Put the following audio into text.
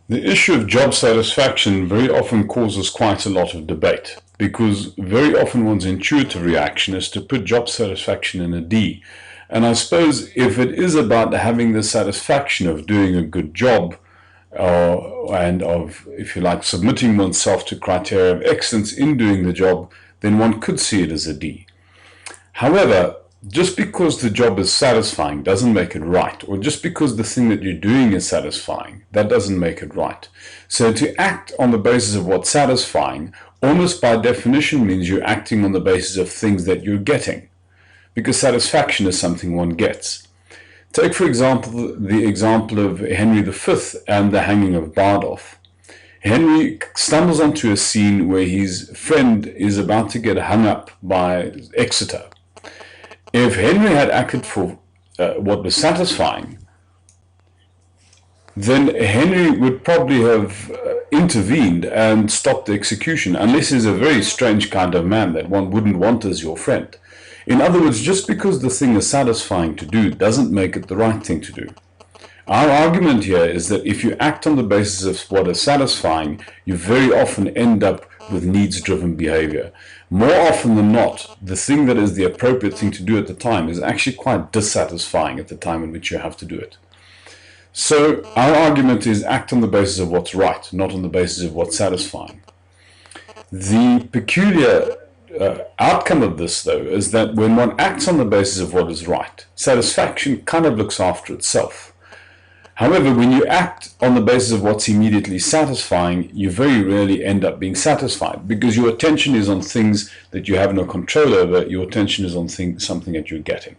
The issue of job satisfaction very often causes quite a lot of debate because very often one's intuitive reaction is to put job satisfaction in a D. And I suppose if it is about having the satisfaction of doing a good job and of, if you like, submitting oneself to criteria of excellence in doing the job, then one could see it as a D. However, just because the job is satisfying doesn't make it right, or just because the thing that you're doing is satisfying, that doesn't make it right. So to act on the basis of what's satisfying, almost by definition means you're acting on the basis of things that you're getting, because satisfaction is something one gets. Take, for example, the example of Henry V and the hanging of Bardolph. Henry stumbles onto a scene where his friend is about to get hung up by Exeter. If Henry had acted for what was satisfying, then Henry would probably have intervened and stopped the execution, unless he's a very strange kind of man that one wouldn't want as your friend. In other words, just because the thing is satisfying to do doesn't make it the right thing to do. Our argument here is that if you act on the basis of what is satisfying, you very often end up with needs-driven behavior. More often than not, the thing that is the appropriate thing to do at the time is actually quite dissatisfying at the time in which you have to do it. So our argument is act on the basis of what's right, not on the basis of what's satisfying. The peculiar outcome of this, though, is that when one acts on the basis of what is right, satisfaction kind of looks after itself. However, when you act on the basis of what's immediately satisfying, you very rarely end up being satisfied because your attention is on things that you have no control over. Your attention is on something that you're getting.